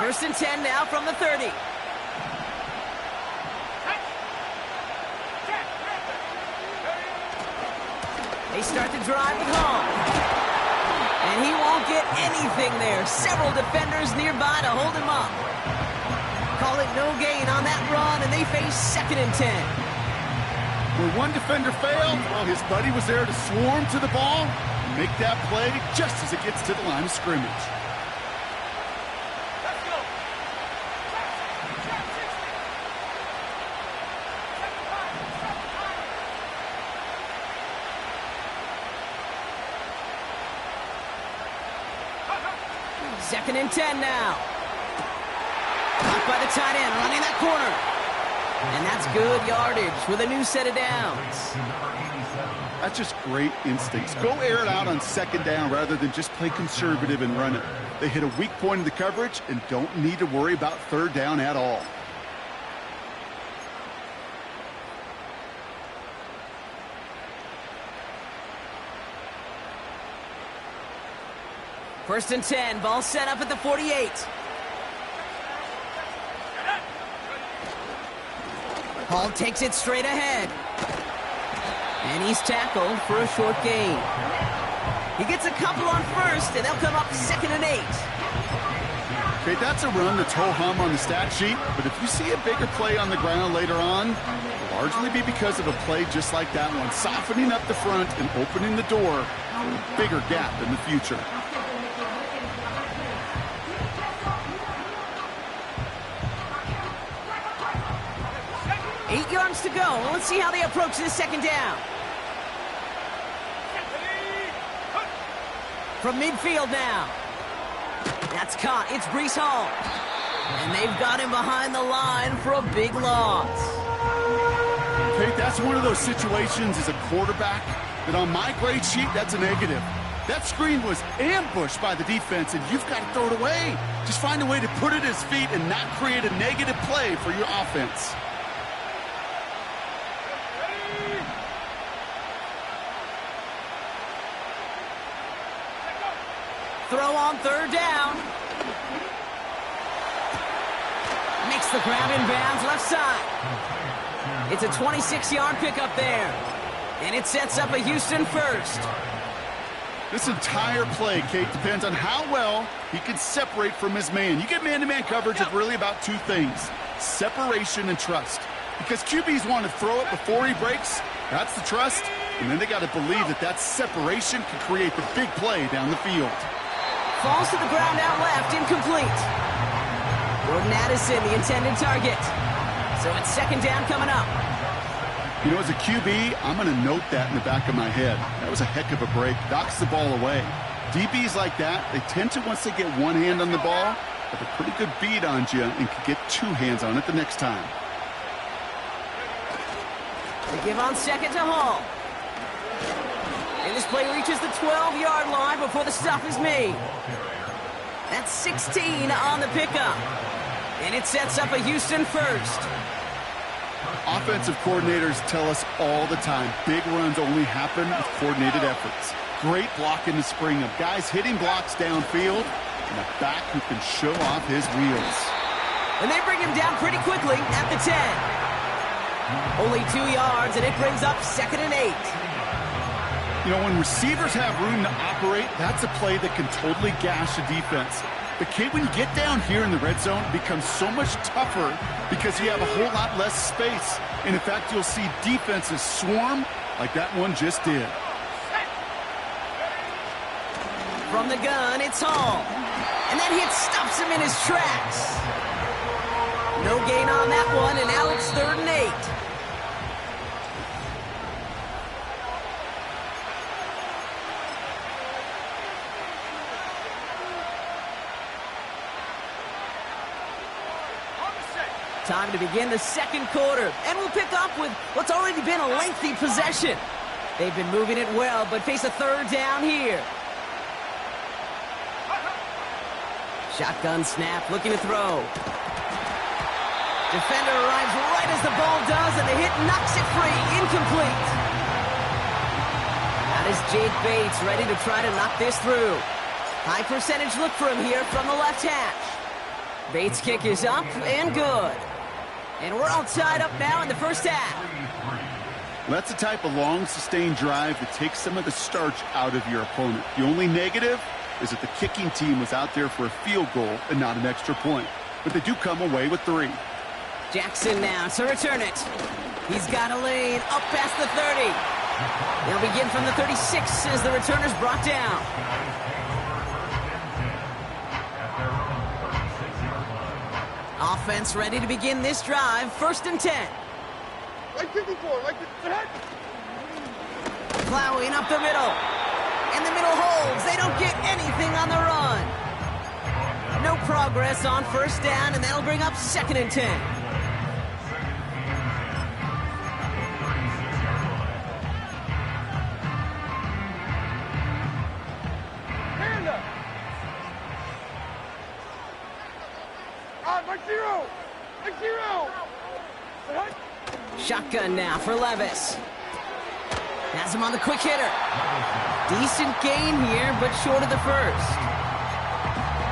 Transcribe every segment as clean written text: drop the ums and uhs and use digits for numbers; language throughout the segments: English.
First and 10 now from the 30. They start the drive with Hall. And he won't get anything there. Several defenders nearby to hold him up. Call it no gain on that run, and they face second and 10. Where one defender failed, well, his buddy was there to swarm to the ball and make that play just as it gets to the line of scrimmage. Second and 10 now. Caught by the tight end, running that corner. And that's good yardage with a new set of downs. That's just great instincts. Go air it out on second down rather than just play conservative and run it. They hit a weak point in the coverage and don't need to worry about third down at all. First and 10, ball set up at the 48. Hall takes it straight ahead. And he's tackled for a short gain. He gets a couple on first, and they'll come up second and 8. Okay, that's a run that's ho-hum on the stat sheet, but if you see a bigger play on the ground later on, it'll largely be because of a play just like that one, softening up the front and opening the door for a bigger gap in the future. Eight yards to go. Well, let's see how they approach this second down. From midfield now. That's caught. It's Breece Hall. And they've got him behind the line for a big loss. Okay, that's one of those situations as a quarterback that on my grade sheet, that's a negative. That screen was ambushed by the defense, and you've got to throw it away. Just find a way to put it at his feet and not create a negative play for your offense. Throw on third down. Makes the grab in bounds left side. It's a 26-yard pickup there. And it sets up a Houston first. This entire play, Kate, depends on how well he can separate from his man. You get man-to-man coverage with really about two things, separation and trust. Because QBs want to throw it before he breaks, that's the trust. And then they got to believe that that separation can create the big play down the field. Falls to the ground out left, incomplete. Jordan Addison, the intended target. So it's second down coming up. You know, as a QB, I'm going to note that in the back of my head. That was a heck of a break. Knocks the ball away. DBs like that, they tend to, once they get one hand on the ball, have a pretty good beat on you and can get two hands on it the next time. They give on second to Hall. And this play reaches the 12-yard line before the stop is made. That's 16 on the pickup. And it sets up a Houston first. Offensive coordinators tell us all the time, big runs only happen with coordinated efforts. Great block in the spring of guys hitting blocks downfield and a back who can show off his wheels. And they bring him down pretty quickly at the 10. Only 2 yards, and it brings up second and 8. You know, when receivers have room to operate, that's a play that can totally gash a defense. But, Kate, when you get down here in the red zone, it becomes so much tougher because you have a whole lot less space. And, in fact, you'll see defenses swarm like that one just did. From the gun, it's Hall. And that hit stops him in his tracks. No gain on that one, and now it's third and 8. Time to begin the second quarter, and we'll pick up with what's already been a lengthy possession. They've been moving it well, but face a third down here. Shotgun snap, looking to throw. Defender arrives right as the ball does, and the hit knocks it free, incomplete. That is Jake Bates ready to try to knock this through. High percentage look for him here from the left hash. Bates' kick is up and good. And we're all tied up now in the first half. That's the type of long, sustained drive that takes some of the starch out of your opponent. The only negative is that the kicking team was out there for a field goal and not an extra point. But they do come away with 3. Jackson now to return it. He's got a lane up past the 30. They'll begin from the 36 as the returner's brought down. Offense ready to begin this drive. 1st and 10. Like 54, like 50. Plowing up the middle. And the middle holds. They don't get anything on the run. No progress on 1st down, and that'll bring up 2nd and 10. Shotgun now for Levis. Has him on the quick hitter. Decent gain here, but short of the first.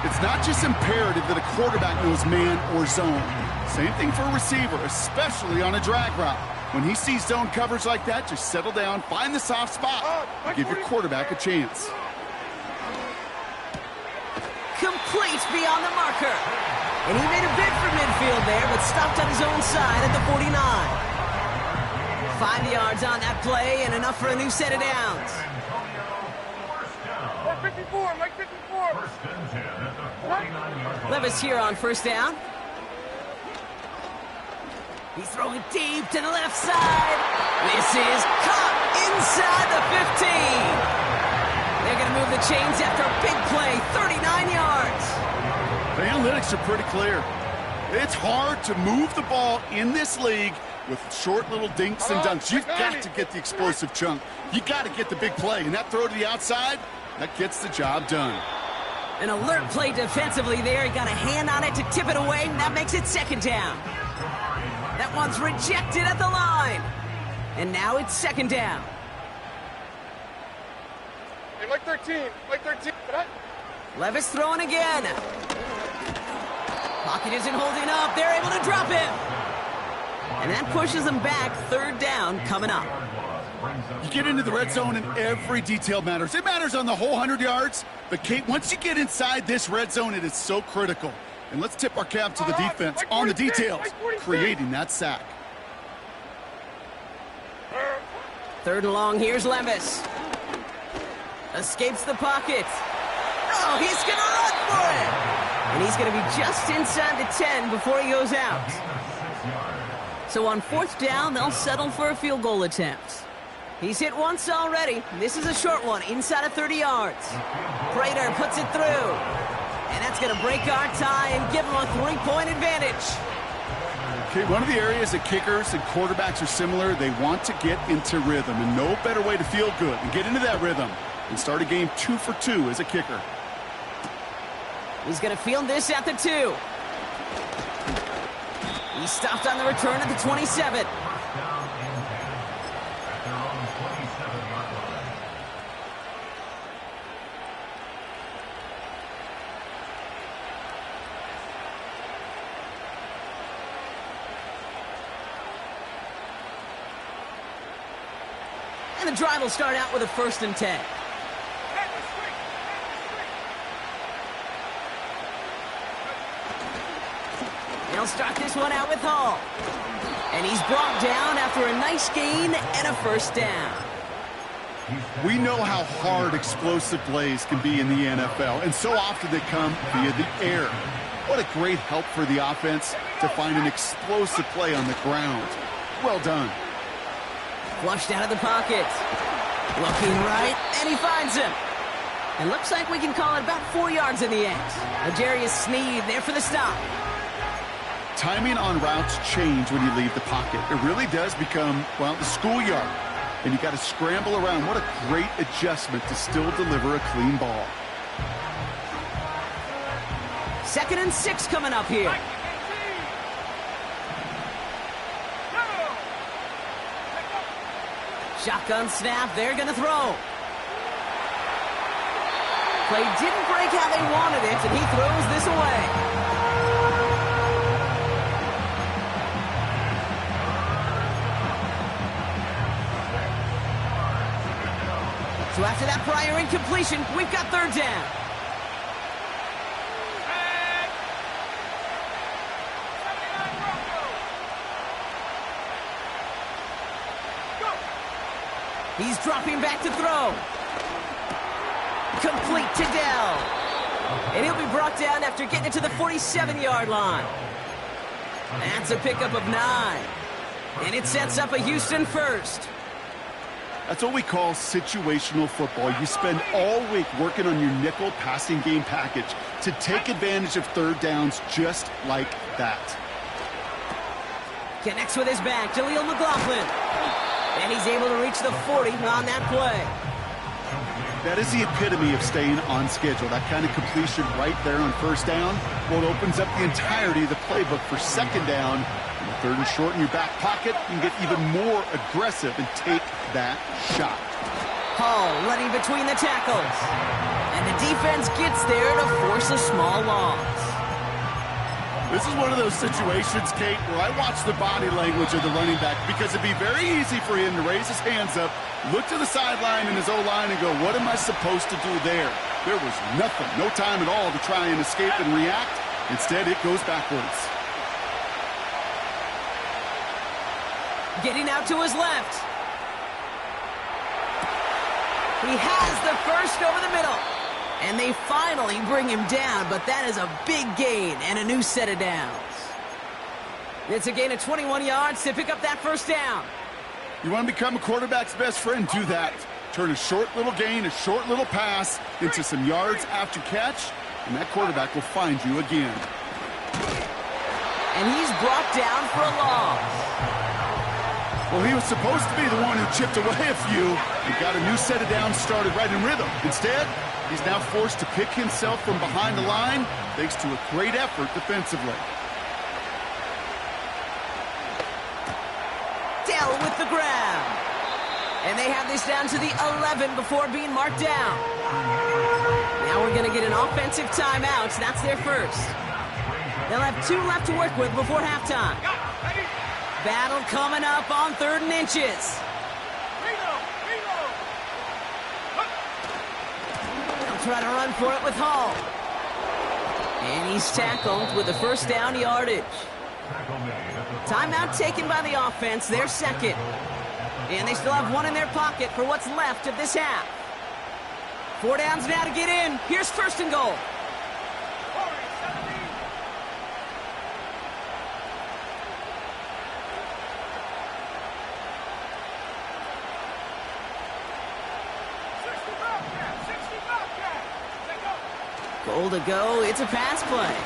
It's not just imperative that a quarterback knows man or zone. Same thing for a receiver, especially on a drag route. When he sees zone coverage like that, just settle down, find the soft spot. Give your quarterback a chance. Complete beyond the marker. And he made a bid for midfield there, but stopped on his own side at the 49. 5 yards on that play and enough for a new set of downs. 54, Mike 54. Levis here on 1st down. He's throwing deep to the left side. This is caught inside the 15. They're going to move the chains after a big play, 39 yards. The analytics are pretty clear. It's hard to move the ball in this league with short little dinks and dunks. You've got to get the explosive chunk. You got to get the big play. And that throw to the outside, that gets the job done. An alert play defensively there. He got a hand on it to tip it away, and that makes it 2nd down. That one's rejected at the line. And now it's 2nd down. Hey, Mike 13, Mike 13. Levis throwing again. Pocket isn't holding up. They're able to drop him. And that pushes them back. 3rd down coming up. You get into the red zone and every detail matters. It matters on the whole 100 yards. But, Kate, once you get inside this red zone, it is so critical. And let's tip our cap to the defense on the details, creating that sack. 3rd and long. Here's Levis. Escapes the pocket. Oh, he's going to run for it. And he's going to be just inside the 10 before he goes out. So on 4th down, they'll settle for a field goal attempt. He's hit once already. This is a short one, inside of 30 yards. Prater puts it through. And that's going to break our tie and give them a 3-point advantage. Okay, one of the areas that kickers and quarterbacks are similar, they want to get into rhythm. And no better way to feel good and get into that rhythm and start a game 2 for 2 as a kicker. He's going to field this at the 2. He stopped on the return at the 27. And the drive will start out with a 1st and 10. They'll start this one out with Hall. And he's brought down after a nice gain and a 1st down. We know how hard explosive plays can be in the NFL, and so often they come via the air. What a great help for the offense to find an explosive play on the ground. Well done. Flushed out of the pocket. Looking right, and he finds him. It looks like we can call it about 4 yards in the end. L'Jarius Sneed there for the stop. Timing on routes change when you leave the pocket. It really does become, well, the schoolyard. And you got to scramble around. What a great adjustment to still deliver a clean ball. 2nd and 6 coming up here. Shotgun snap, they're going to throw. Play didn't break how they wanted it, and he throws this away. So after that prior incompletion, we've got third down. He's dropping back to throw. Complete to Dell. And he'll be brought down after getting it to the 47-yard line. That's a pickup of 9. And it sets up a Houston first. That's what we call situational football. You spend all week working on your nickel passing game package to take advantage of third downs just like that. Connects with his back, Jaleel McLaughlin. And he's able to reach the 40 on that play. That is the epitome of staying on schedule. That kind of completion right there on first down. Well, it opens up the entirety of the playbook for second down. And third and short in your back pocket, you can get even more aggressive and take that shot. Hall running between the tackles. And the defense gets there to force a small loss. This is one of those situations, Kate, where I watch the body language of the running back because it'd be very easy for him to raise his hands up, look to the sideline in his O-line and go, what am I supposed to do there? There was nothing, no time at all to try and escape and react. Instead, it goes backwards. Getting out to his left. He has the first over the middle. And they finally bring him down, but that is a big gain and a new set of downs. It's a gain of 21 yards to pick up that first down. You want to become a quarterback's best friend? Do that. Turn a short little gain, a short little pass into some yards after catch, and that quarterback will find you again. And he's brought down for a loss. Well, he was supposed to be the one who chipped away a few and got a new set of downs started right in rhythm. Instead, he's now forced to pick himself from behind the line thanks to a great effort defensively. Dell with the grab. And they have this down to the 11 before being marked down. Now we're going to get an offensive timeout. That's their first. They'll have 2 left to work with before halftime. Battle coming up on 3rd and inches. They'll try to run for it with Hall. And he's tackled with the first down yardage. Timeout taken by the offense, their second. And they still have 1 in their pocket for what's left of this half. 4 downs now to get in. Here's 1st and goal. Goal to go. It's a pass play.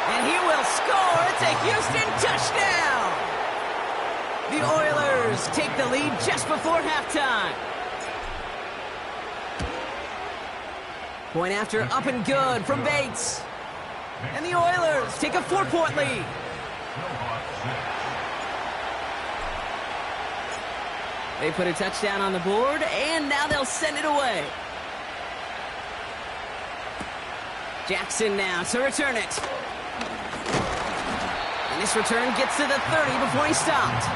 And he will score. It's a Houston touchdown. The Oilers take the lead just before halftime. Point after up and good from Bates. And the Oilers take a 4-point lead. They put a touchdown on the board, and now they'll send it away. Jackson now to return it. And this return gets to the 30 before he's stopped.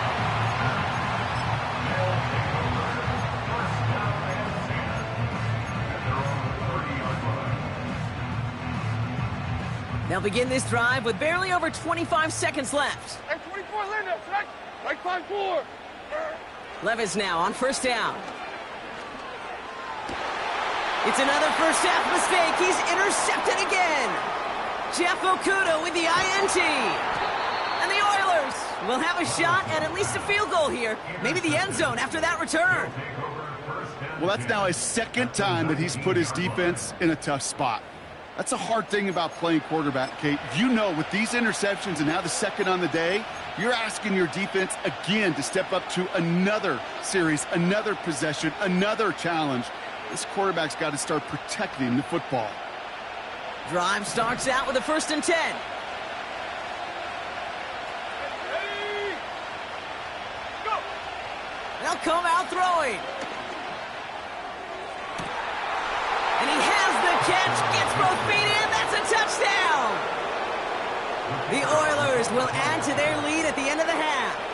They'll begin this drive with barely over 25 seconds left. Like 24, Linda. Like 5-4. Levis now on 1st down. It's another first half mistake. He's intercepted again. Jeff Okudah with the INT. And the Oilers will have a shot at least a field goal here. Maybe the end zone after that return. Well, that's now his 2nd time that he's put his defense in a tough spot. That's a hard thing about playing quarterback, Kate. You know, with these interceptions and now the 2nd on the day, you're asking your defense again to step up to another series, another possession, another challenge. This quarterback's got to start protecting the football. Drive starts out with a 1st and 10. Ready? Go! They'll come out throwing. And he has the catch, gets both feet in, that's a touchdown! The Oilers will add to their lead at the end of the half.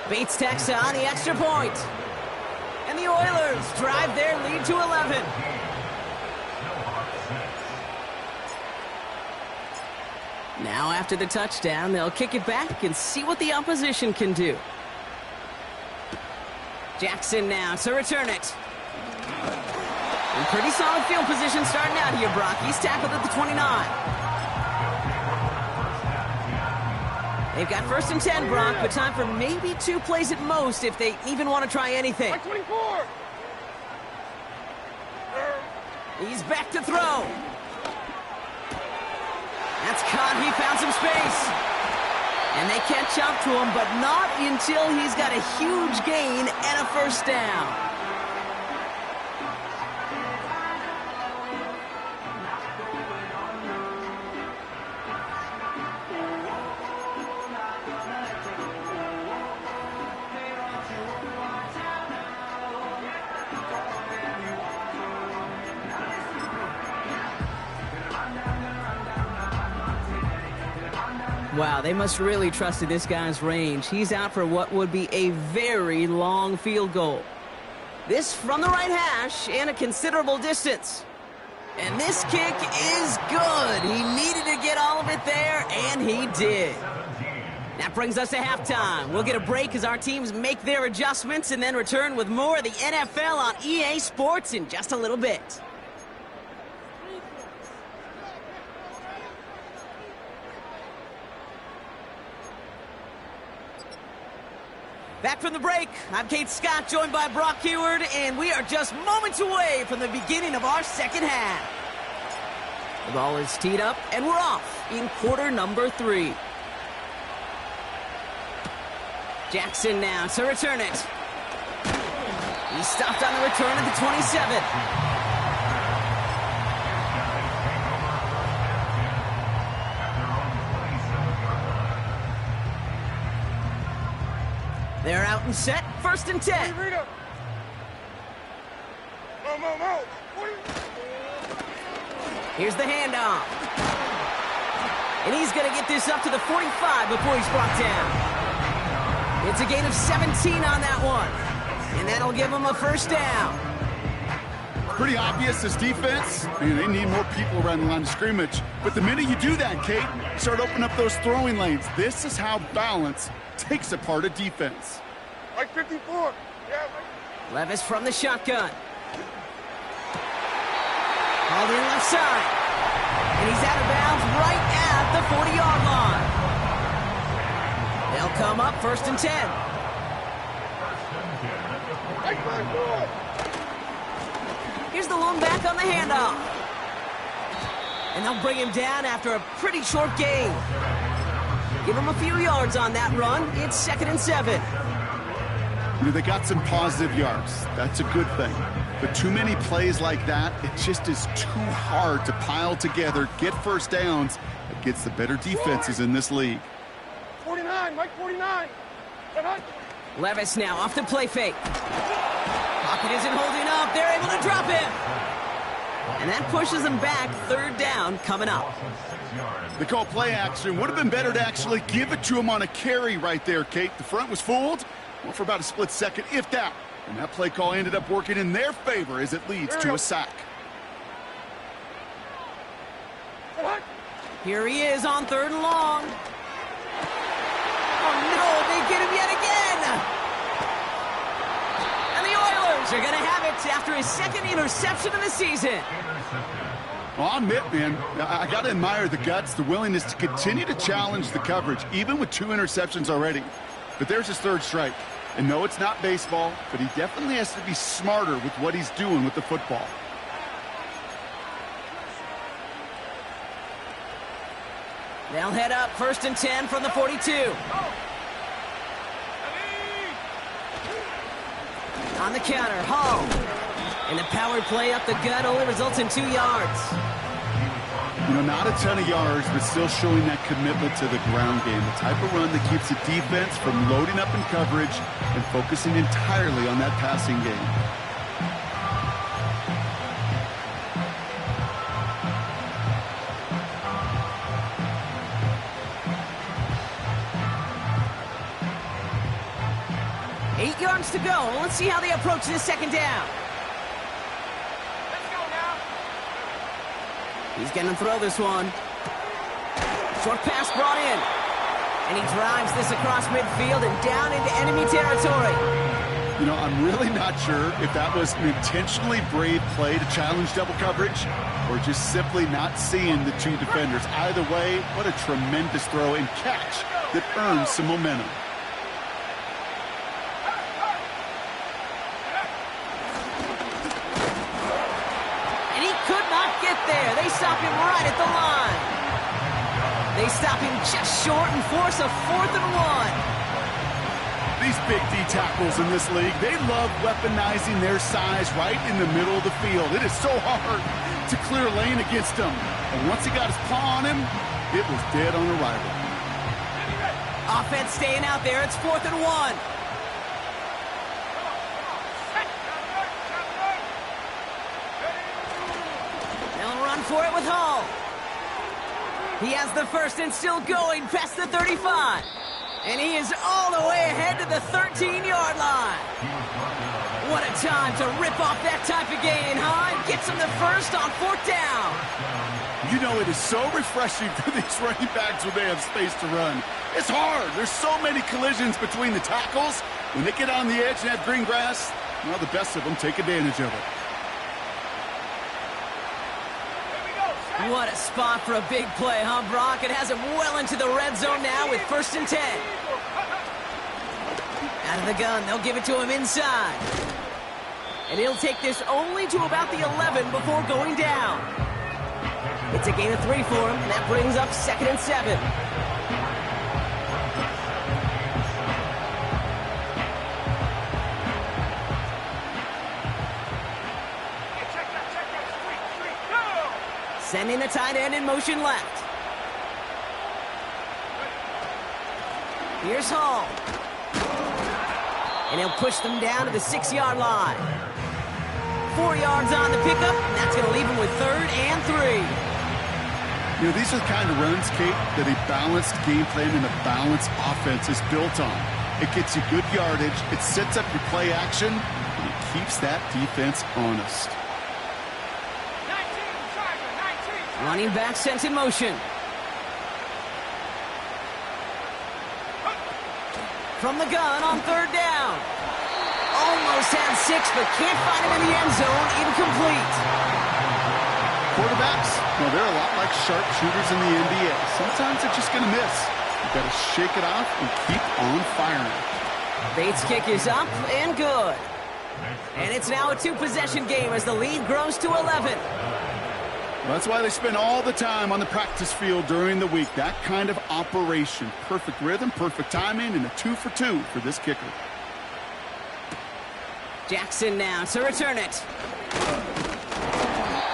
Bates tacks on the extra point. And the Oilers drive their lead to 11. Now after the touchdown, they'll kick it back and see what the opposition can do. Jackson now to return it. In pretty solid field position starting out here, Brock. He's tackled at the 29. They've got 1st and 10, Brock, but time for maybe 2 plays at most if they even want to try anything. 24. He's back to throw. That's caught. He found some space. And they catch up to him, but not until he's got a huge gain and a 1st down. Wow, they must really trusted this guy's range. He's out for what would be a very long field goal. This from the right hash and a considerable distance. And this kick is good. He needed to get all of it there, and he did. That brings us to halftime. We'll get a break as our teams make their adjustments and then return with more of the NFL on EA Sports in just a little bit. Back from the break, I'm Kate Scott, joined by Brock Huard, and we are just moments away from the beginning of our second half. The ball is teed up, and we're off in quarter number 3. Jackson now to return it. He's stopped on the return at the 27. They're out and set, 1st and 10. Here's the handoff. And he's going to get this up to the 45 before he's brought down. It's a gain of 17 on that one. And that'll give him a 1st down. Pretty obvious as defense. Man, they need more people around the line of scrimmage. But the minute you do that, Kate, you start opening up those throwing lanes. This is how balance takes apart a defense. Like 54. Yeah, Levis from the shotgun. Hauled in left side. And he's out of bounds right at the 40-yard line. They'll come up 1st and 10. like 54. Here's the lone back on the handoff. And they'll bring him down after a pretty short gain. Give him a few yards on that run. It's 2nd and 7. You know, they got some positive yards. That's a good thing. But too many plays like that, it just is too hard to pile together, get 1st downs against the better defenses in this league. 49, Mike 49. Levis now off the play fake. Pocket isn't holding up. They're able to drop him. And that pushes them back. 3rd down coming up. They call play action. Would have been better to actually give it to him on a carry right there, Kate. The front was fooled. Well, for about a split second, if that. And that play call ended up working in their favor as it leads to a sack. Here he is on 3rd and long. Oh, no, they get him yet again. And the Oilers are going to have it after his 2nd interception of the season. Well, I'll admit, man, I got to admire the guts, the willingness to continue to challenge the coverage, even with 2 interceptions already. But there's his 3rd strike. And no, it's not baseball, but he definitely has to be smarter with what he's doing with the football. They'll head up 1st and 10 from the 42. On the counter, Hall. And the power play up the gut only results in 2 yards. You know, not a ton of yards, but still showing that commitment to the ground game. The type of run that keeps the defense from loading up in coverage and focusing entirely on that passing game. yards to go. Let's see how they approach this second down. Let's go now. He's going to throw this one. Short pass brought in. And he drives this across midfield and down into enemy territory. You know, I'm really not sure if that was an intentionally brave play to challenge double coverage or just simply not seeing the two defenders. Either way, what a tremendous throw and catch that earns some momentum. And he could not get there. They stop him right at the line. They stop him just short and force a 4th and 1. These big D tackles in this league, they love weaponizing their size right in the middle of the field. It is so hard to clear lane against him. And once he got his paw on him, it was dead on arrival. Offense staying out there. It's 4th and 1. They'll run for it with Hall. He has the first and still going past the 35. And he is all the way ahead to the 13-yard line. What a time to rip off that type of gain, huh? Gets him the first on 4th down. You know, it is so refreshing for these running backs when they have space to run. It's hard. There's so many collisions between the tackles. When they get on the edge and have green grass, well, the best of them take advantage of it. What a spot for a big play, huh, Brock? It has him well into the red zone now with 1st and 10. Out of the gun, they'll give it to him inside. And he'll take this only to about the 11 before going down. It's a gain of 3 for him, and that brings up 2nd and 7. Sending the tight end in motion left. Here's Hall. And he'll push them down to the 6-yard line. 4 yards on the pickup, and that's going to leave him with 3rd and 3. You know, these are the kind of runs, Kate, that a balanced game plan and a balanced offense is built on. It gets you good yardage, it sets up your play action, and it keeps that defense honest. Running back sent in motion. From the gun on 3rd down. Almost had 6, but can't find him in the end zone. Incomplete. Quarterbacks, well, they're a lot like sharpshooters in the NBA. Sometimes they're just going to miss. You've got to shake it off and keep on firing. Bates' kick is up and good. And it's now a 2-possession game as the lead grows to 11. That's why they spend all the time on the practice field during the week. That kind of operation. Perfect rhythm, perfect timing, and a 2 for 2 for this kicker. Jackson now to return it.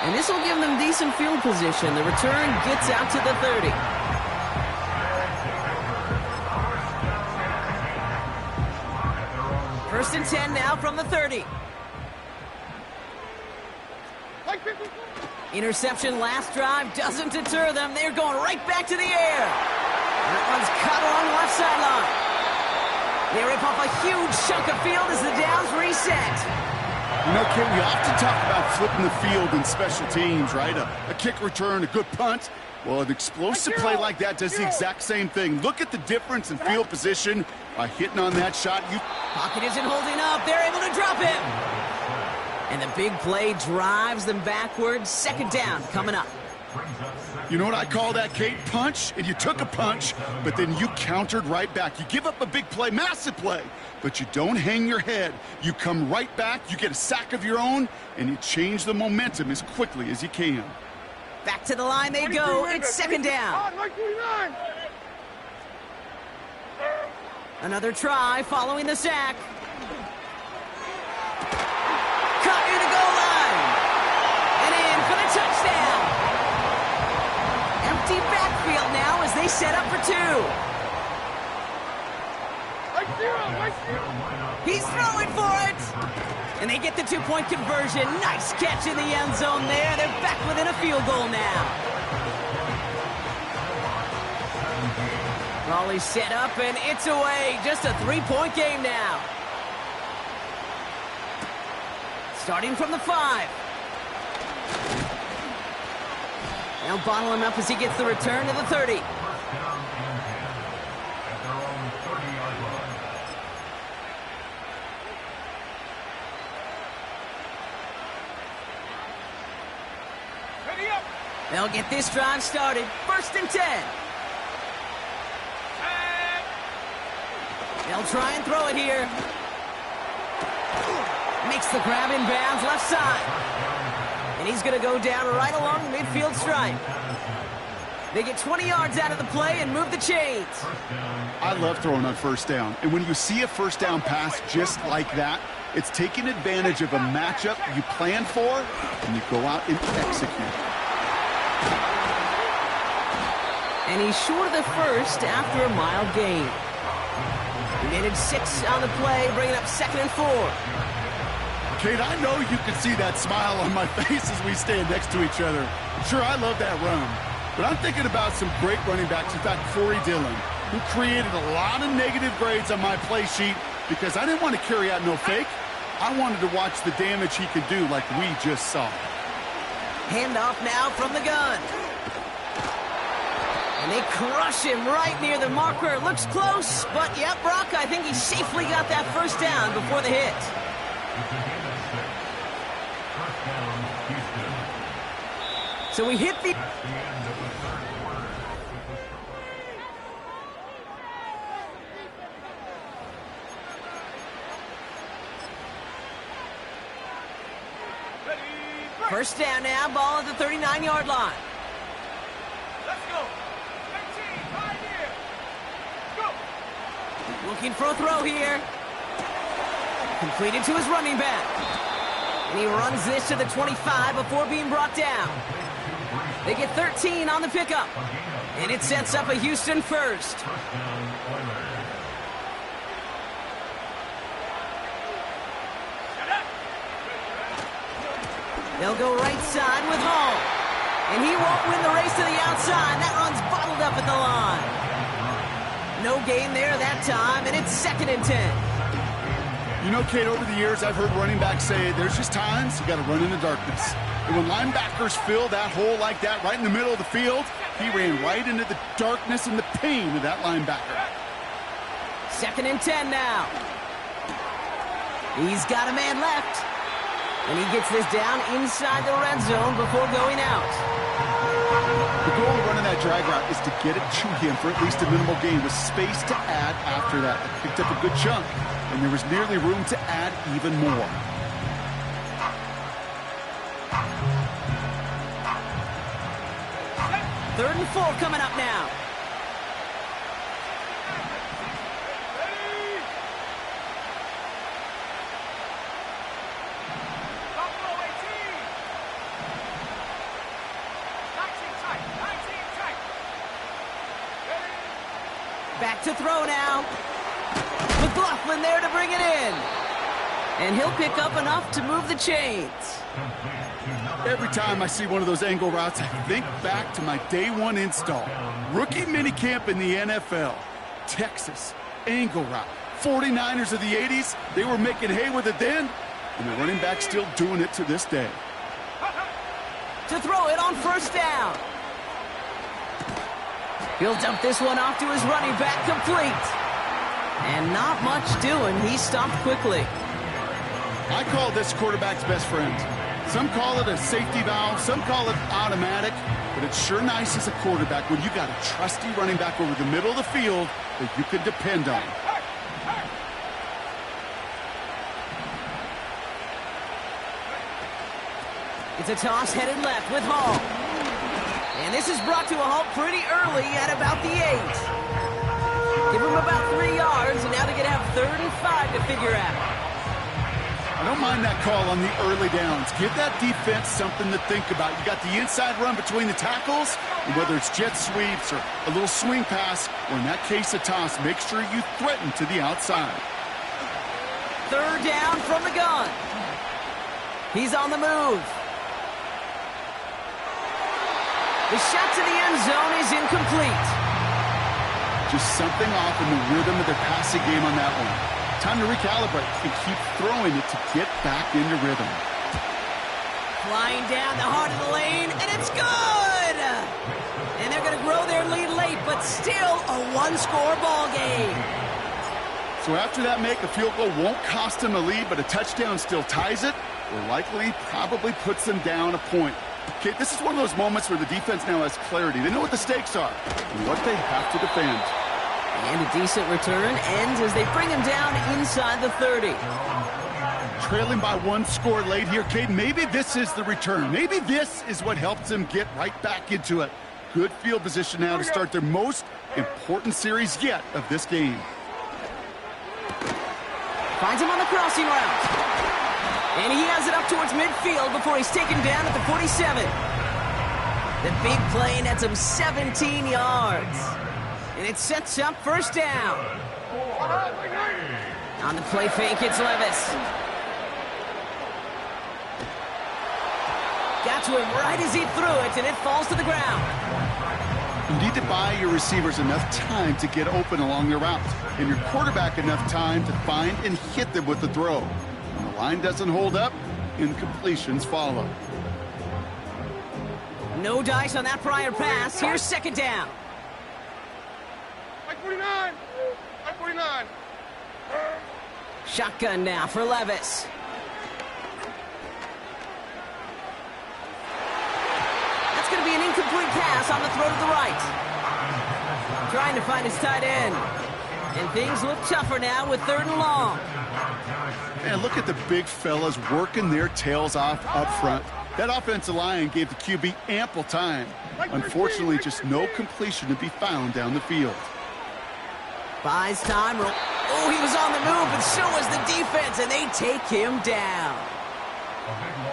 And this will give them decent field position. The return gets out to the 30. First and 10 now from the 30. Interception last drive doesn't deter them. They're going right back to the air. That one's cut along the left sideline. They rip off a huge chunk of field as the downs reset. You know, Kate, we often talk about flipping the field in special teams, right? A kick return, a good punt. Well, an explosive play like that does the exact same thing. Look at the difference in field position by hitting on that shot. Pocket isn't holding up. They're able to drop him. And the big play drives them backwards. 2nd down coming up. You know what I call that, Kate? Punch, and you took a punch, but then you countered right back. You give up a big play, massive play, but you don't hang your head. You come right back, you get a sack of your own, and you change the momentum as quickly as you can. Back to the line they go. It's 2nd down. Another try following the sack. Caught near the goal line. And in for the touchdown. Empty backfield now as they set up for 2. He's throwing for it. And they get the 2-point conversion. Nice catch in the end zone there. They're back within a field goal now. Raleigh set up, and it's away. Just a 3-point game now. Starting from the 5. They'll bottle him up as he gets the return to the 30. They'll get this drive started. 1st and 10. They'll try and throw it here. Makes the grab in bounds left side. And he's going to go down right along the midfield stripe. They get 20 yards out of the play and move the chains. I love throwing on 1st down. And when you see a 1st down pass just like that, it's taking advantage of a matchup you plan for, and you go out and execute. And he's short of the 1st after a mild gain. He managed 6 on the play, bringing up 2nd and 4. Kate, I know you can see that smile on my face as we stand next to each other. Sure, I love that run. But I'm thinking about some great running backs. In fact, Corey Dillon, who created a lot of negative grades on my play sheet because I didn't want to carry out no fake. I wanted to watch the damage he could do like we just saw. Handoff now from the gun. And they crush him right near the marker. Looks close, but yep, Brock, I think he safely got that 1st down before the hit. So we hit the... First down now, ball at the 39-yard line. Let's go. 15, right here. Go. Looking for a throw here. Completed to his running back. And he runs this to the 25 before being brought down. They get 13 on the pickup. And it sets up a Houston 1st. They'll go right side with Hall. And he won't win the race to the outside. That run's bottled up at the line. No gain there that time, and it's 2nd and 10. You know, Kate, over the years, I've heard running backs say there's just times you got to run in the darkness. And when linebackers fill that hole like that right in the middle of the field, he ran right into the darkness and the pain of that linebacker. 2nd and 10 now. He's got a man left. And he gets this down inside the red zone before going out. The goal of running that drag route is to get it to him for at least a minimal gain with space to add after that. They picked up a good chunk, and there was nearly room to add even more. Third and 4 coming up now. Back to throw now. McLaughlin there to bring it in. And he'll pick up enough to move the chains. Every time I see one of those angle routes, I think back to my day 1 install. Rookie minicamp in the NFL. Texas, angle route. 49ers of the 80s, they were making hay with it then, and the running back's still doing it to this day. To throw it on 1st down. He'll dump this one off to his running back, complete. And not much doing. He stopped quickly. I call this quarterback's best friend. Some call it a safety valve, some call it automatic, but it's sure nice as a quarterback when you got a trusty running back over the middle of the field that you can depend on. It's a toss headed left with Hall. And this is brought to a halt pretty early at about the 8. Give him about 3 yards, and now they're going to have 3rd and 5 to figure out. I don't mind that call on the early downs. Give that defense something to think about. You got the inside run between the tackles, and whether it's jet sweeps or a little swing pass, or in that case a toss, make sure you threaten to the outside. 3rd down from the gun. He's on the move. The shot to the end zone is incomplete. Just something off in the rhythm of their passing game on that one. Time to recalibrate and keep throwing it to get back into rhythm. Flying down the heart of the lane, and it's good! And they're going to grow their lead late, but still a one-score ball game. So after that make, a field goal won't cost them a lead, but a touchdown still ties it, or likely probably puts them down a point. Okay, this is one of those moments where the defense now has clarity. They know what the stakes are and what they have to defend. And a decent return ends as they bring him down inside the 30. Trailing by one score late here, Cade. Maybe this is the return. Maybe this is what helps them get right back into it. Good field position now to start their most important series yet of this game. Finds him on the crossing route. And he has it up towards midfield before he's taken down at the 47. The big play nets him 17 yards. And it sets up first down. On the play fake, it's Levis. Got to him right as he threw it, and it falls to the ground. You need to buy your receivers enough time to get open along their route, and your quarterback enough time to find and hit them with the throw. When the line doesn't hold up, incompletions follow. No dice on that prior pass. Here's second down. 49! 49! Shotgun now for Levis. That's going to be an incomplete pass on the throw to the right. Trying to find his tight end. And things look tougher now with 3rd and long. And look at the big fellas working their tails off up front. That offensive line gave the QB ample time. Unfortunately, just no completion to be found down the field. Buys time. Oh, he was on the move, but so was the defense, and they take him down.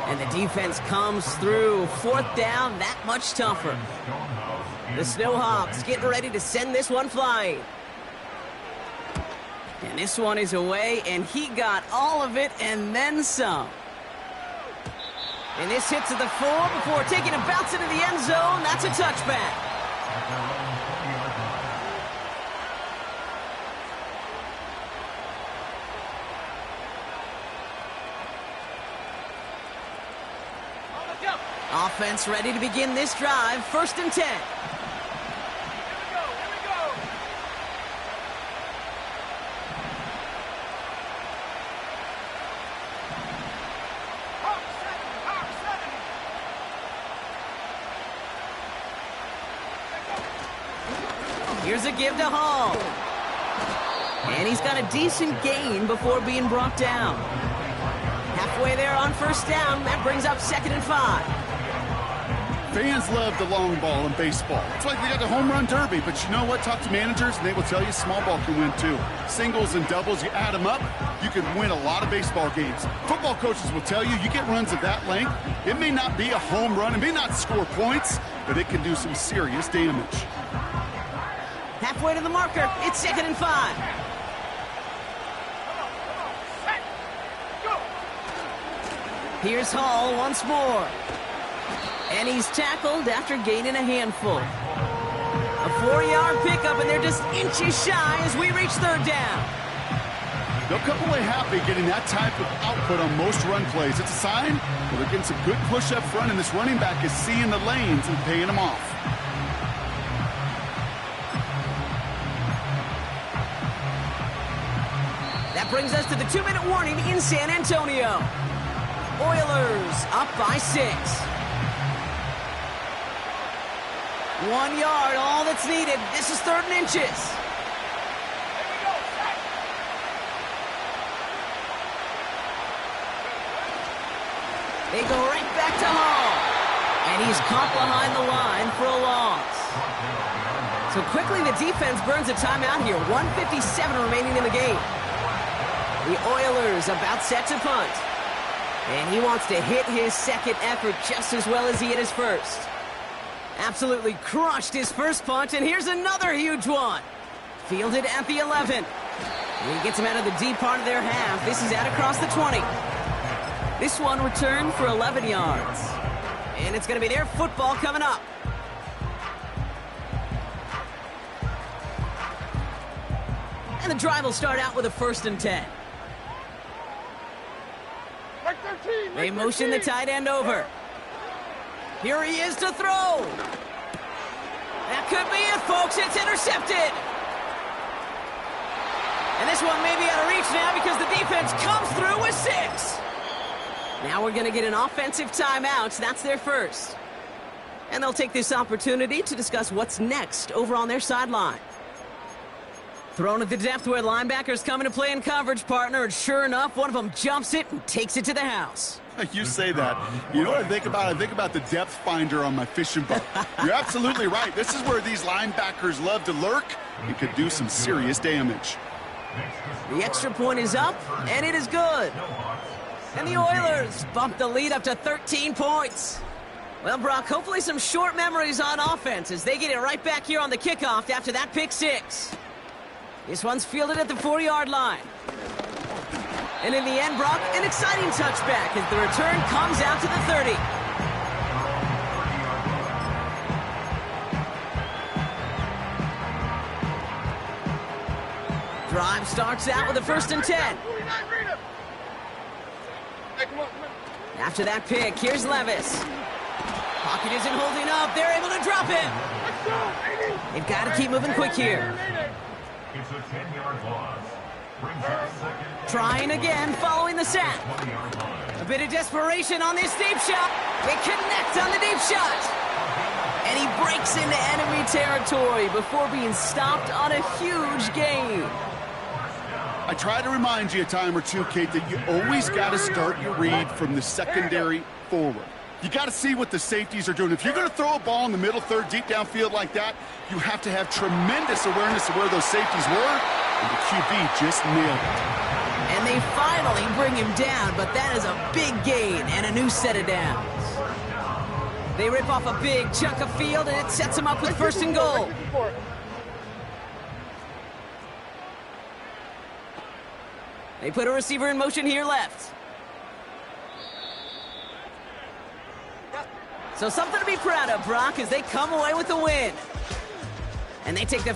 And the defense comes through. 4th down, that much tougher. The Snowhawks getting ready to send this one flying. And this one is away, and he got all of it and then some. And this hits at the 4 before taking a bounce into the end zone. That's a touchback. Offense ready to begin this drive. 1st and 10. Here we go! Hawk 7! Here's a give to Hall. And he's got a decent gain before being brought down. Halfway there on 1st down. That brings up 2nd and 5. Fans love the long ball in baseball. It's like they got the home run derby, but you know what? Talk to managers, and they will tell you small ball can win too. Singles and doubles, you add them up, you can win a lot of baseball games. Football coaches will tell you, you get runs of that length, it may not be a home run, it may not score points, but it can do some serious damage. Halfway to the marker, it's 2nd and 5. Here's Hall once more. And he's tackled after gaining a handful. A 4-yard pickup, and they're just inches shy as we reach 3rd down. They'll come away happy getting that type of output on most run plays. It's a sign that they're getting some good push up front, and this running back is seeing the lanes and paying them off. That brings us to the 2-minute warning in San Antonio. Oilers up by 6. 1 yard, all that's needed. This is 3rd and inches. They go right back to Hall. And he's caught behind the line for a loss. So quickly the defense burns a timeout here. 1:57 remaining in the game. The Oilers about set to punt. And he wants to hit his 2nd effort just as well as he hit his 1st. Absolutely crushed his 1st punt, and here's another huge one. Fielded at the 11. And he gets him out of the deep part of their half. This is out across the 20. This one returned for 11 yards. And it's going to be their football coming up. And the drive will start out with a 1st and 10. They motion the tight end over. Here he is to throw. That could be it, folks. It's intercepted. And this one may be out of reach now because the defense comes through with 6. Now we're going to get an offensive timeout. That's their first. And they'll take this opportunity to discuss what's next over on their sideline. Thrown at the depth where linebackers come into play in coverage, partner, and sure enough, one of them jumps it and takes it to the house. You say that. You know what I think about? I think about the depth finder on my fishing boat. You're absolutely right. This is where these linebackers love to lurk and could do some serious damage. The extra point is up, and it is good. And the Oilers bump the lead up to 13 points. Well, Brock, hopefully some short memories on offense as they get it right back here on the kickoff after that pick 6. This one's fielded at the 4-yard line. And in the end, Brock, an exciting touchback as the return comes out to the 30. Drive starts out with a 1st and 10. After that pick, here's Levis. Pocket isn't holding up. They're able to drop him. They've got to keep moving quick here. It's a 10-yard loss. Brings up second. Trying again following the sack. A bit of desperation on this deep shot. They connect on the deep shot. And he breaks into enemy territory before being stopped on a huge gain. I try to remind you a time or two, Kate, that you always got to start your read from the secondary forward. You got to see what the safeties are doing. If you're going to throw a ball in the middle third, deep downfield like that, you have to have tremendous awareness of where those safeties were, and the QB just nailed it. And they finally bring him down, but that is a big gain and a new set of downs. They rip off a big chunk of field, and it sets him up with 1st and goal. They put a receiver in motion here left. So something to be proud of, Brock, as they come away with the win. And they take the